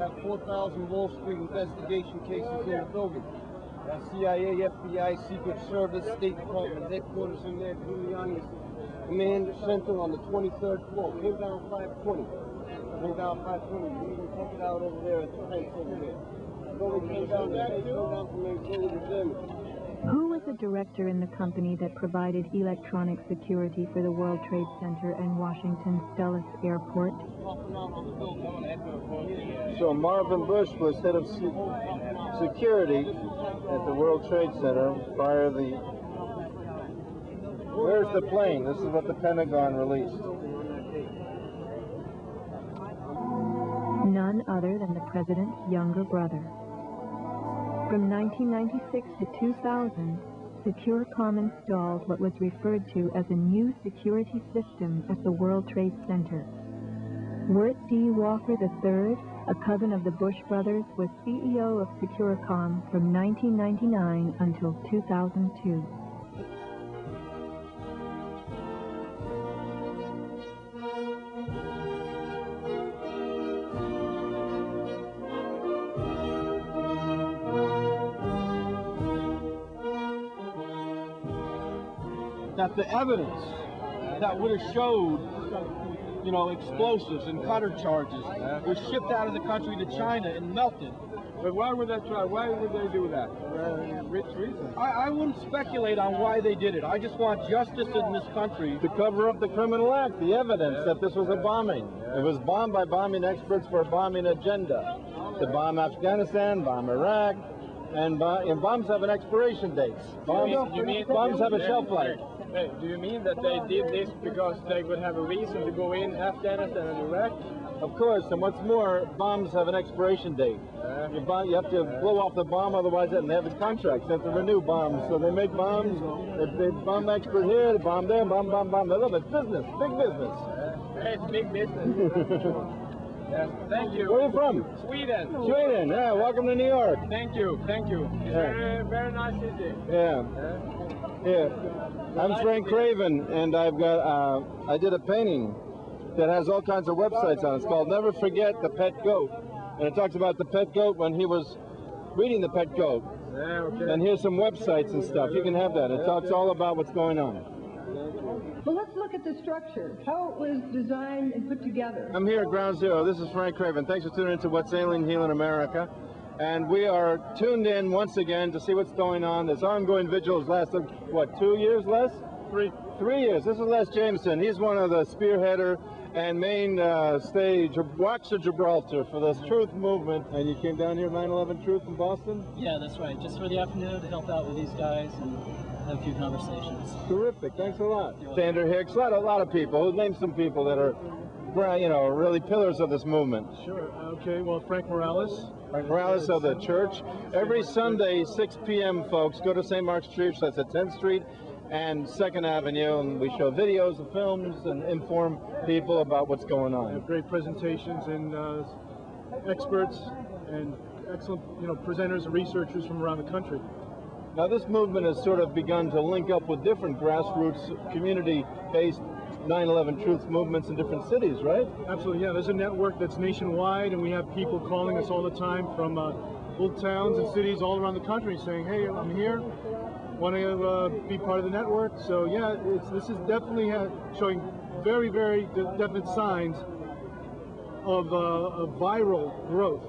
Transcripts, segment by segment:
have 4,000 Wall Street investigation cases in the building. CIA, FBI, Secret Service, State Department headquarters in there. Giuliani's command center on the 23rd floor. Came down 520. Came down 520. You even check it out over there at the fence over there. Came down from there, with them. Who was the director in the company that provided electronic security for the World Trade Center and Washington's Dulles Airport? So Marvin Bush was head of security at the World Trade Center prior to the... Where's the plane? This is what the Pentagon released. None other than the president's younger brother. From 1996 to 2000, Securicom installed what was referred to as a new security system at the World Trade Center. Wirt D. Walker III, a cousin of the Bush brothers, was CEO of Securicom from 1999 until 2002. That the evidence that would have showed, you know, explosives and cutter charges was shipped out of the country to China and melted. But why would that try? Why would they do that? Which reason? I wouldn't speculate on why they did it. I just want justice in this country. To cover up the criminal act, the evidence that this was a bombing. It was bombed by bombing experts for a bombing agenda. To bomb Afghanistan, bomb Iraq, and bombs have an expiration date. Bombs have a shelf life. Hey, do you mean that they did this because they would have a reason to go in Afghanistan and Iraq? Of course, and what's more, bombs have an expiration date. You have to blow off the bomb, otherwise they have contracts. They have to renew bombs. So they make bombs, they bomb expert here, they bomb there, bomb. They love it. Business, big business. It's big business. Yes, thank you. Where are you from? Sweden. Sweden, yeah, welcome to New York. Thank you. It's a very nice city. Yeah. I'm Frank Craven, and I've got, I did a painting that has all kinds of websites on it. It's called Never Forget the Pet Goat. And it talks about the pet goat when he was reading the pet goat. Yeah, okay. And here's some websites and stuff. You can have that. It talks all about what's going on. Well, let's look at the structure, how it was designed and put together. I'm here at Ground Zero. This is Frank Craven. Thanks for tuning in to What's Ailing Healing America. And we are tuned in once again to see what's going on. This ongoing vigil has lasted, what, 2 years, Les? 3 years. This is Les Jamieson. He's one of the spearheader and main stage, Watch of Gibraltar for this Truth movement. And you came down here, 9/11 Truth in Boston? Yeah, that's right. Just for the afternoon to help out with these guys and have a few conversations. Terrific. Thanks a lot. Sander Hicks, a lot of people. Name some people that are, you know, really pillars of this movement. Sure. Okay. Well, Frank Morales. Frank Morales of the church. Every Sunday, 6 p.m., folks, go to St. Mark's Church. That's at 10th Street and 2nd Avenue, and we show videos and films and inform people about what's going on. We have great presentations and experts and excellent, you know, presenters and researchers from around the country. Now, this movement has sort of begun to link up with different grassroots, community-based 9/11 Truth movements in different cities, right? Absolutely, yeah. There's a network that's nationwide, and we have people calling us all the time from little towns and cities all around the country saying, hey, I'm here, want to be part of the network. So, yeah, this is definitely showing very, very definite signs of viral growth.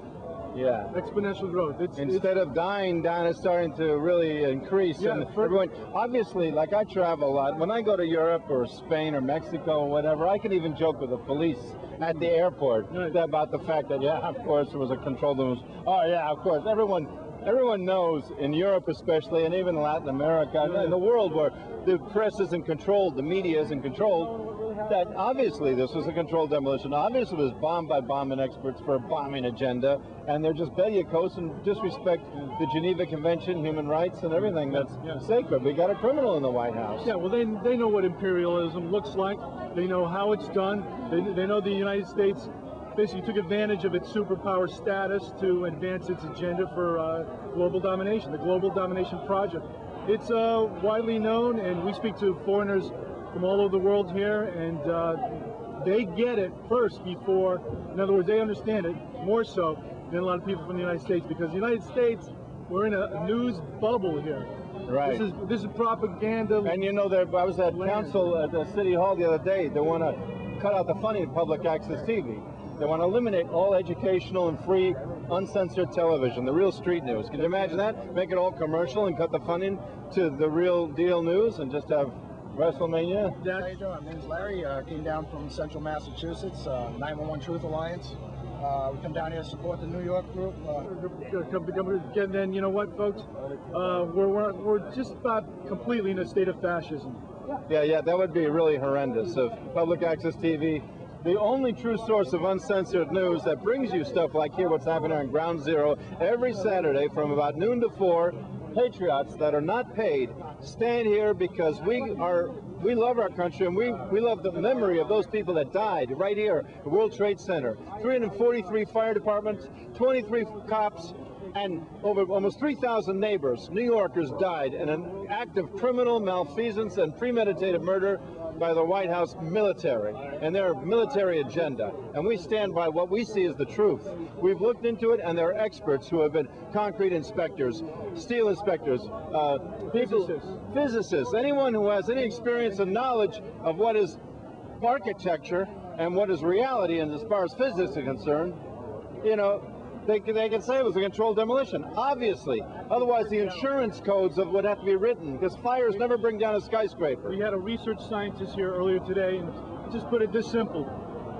Yeah. Exponential growth. Instead of dying down, it's starting to really increase. Yeah, and everyone, obviously, like I travel a lot. When I go to Europe or Spain or Mexico or whatever, I can even joke with the police at the airport about the fact that, yeah, of course, there was a controlled news. Oh, yeah, of course. Everyone knows, in Europe especially, and even Latin America, in the world where the press isn't controlled, the media isn't controlled, that obviously this was a controlled demolition. Obviously it was bombed by bombing experts for a bombing agenda, and they're just bellicose and disrespect the Geneva Convention, human rights, and everything that's sacred. We got a criminal in the White House. Yeah, well, they know what imperialism looks like. They know how it's done. They know the United States basically took advantage of its superpower status to advance its agenda for global domination, the Global Domination Project. It's widely known, and we speak to foreigners from all over the world here, and they get it first before, in other words, they understand it more so than a lot of people from the United States, because the United States, we're in a news bubble here. Right. This is propaganda. And you know, I was at council at the City Hall the other day. They want to cut out the funding of public access TV. They want to eliminate all educational and free, uncensored television, the real street news. Can you imagine that? Make it all commercial and cut the funding to the real deal news and just have WrestleMania? How you doing? My name's Larry. Came down from Central Massachusetts, 911 Truth Alliance. We come down here to support the New York group. And then, you know what, folks? We're just about completely in a state of fascism. Yeah, that would be really horrendous if public access TV, the only true source of uncensored news that brings you stuff like here, what's happening on Ground Zero, every Saturday from about noon to 4, patriots that are not paid stand here because we love our country, and we love the memory of those people that died right here at World Trade Center. 343 fire departments, 23 cops, and over almost 3,000 neighbors, New Yorkers, died in an act of criminal malfeasance and premeditated murder by the White House military and their military agenda. And we stand by what we see as the truth. We've looked into it, and there are experts who have been concrete inspectors, steel inspectors, physicists, anyone who has any experience and knowledge of what is architecture and what is reality, and as far as physics are concerned, you know, they can say it was a controlled demolition, obviously. Otherwise, the insurance codes would have to be written, because fires never bring down a skyscraper. We had a research scientist here earlier today, and just put it this simple,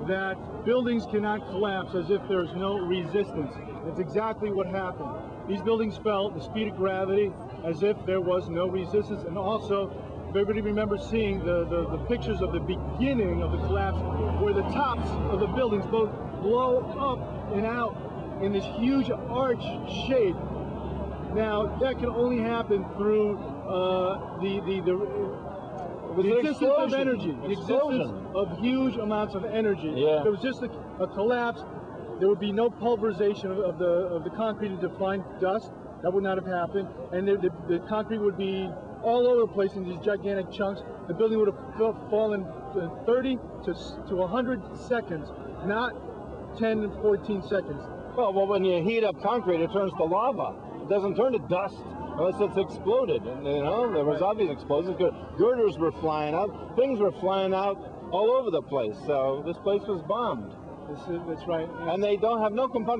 that buildings cannot collapse as if there's no resistance. That's exactly what happened. These buildings fell at the speed of gravity as if there was no resistance. And also, if everybody remembers seeing the pictures of the beginning of the collapse, where the tops of the buildings both blow up and out in this huge arch shape. Now, that can only happen through the existence of energy, the existence of huge amounts of energy. Yeah. If there was just a collapse, there would be no pulverization of the concrete into fine dust. That would not have happened, and the concrete would be all over the place in these gigantic chunks. The building would have fallen 30 to 100 seconds, not 10 and 14 seconds. Well, when you heat up concrete, it turns to lava. It doesn't turn to dust unless it's exploded. And, you know, there was obvious explosions. Girders were flying out. Things were flying out all over the place. So this place was bombed. That's right. And they don't have no compunction.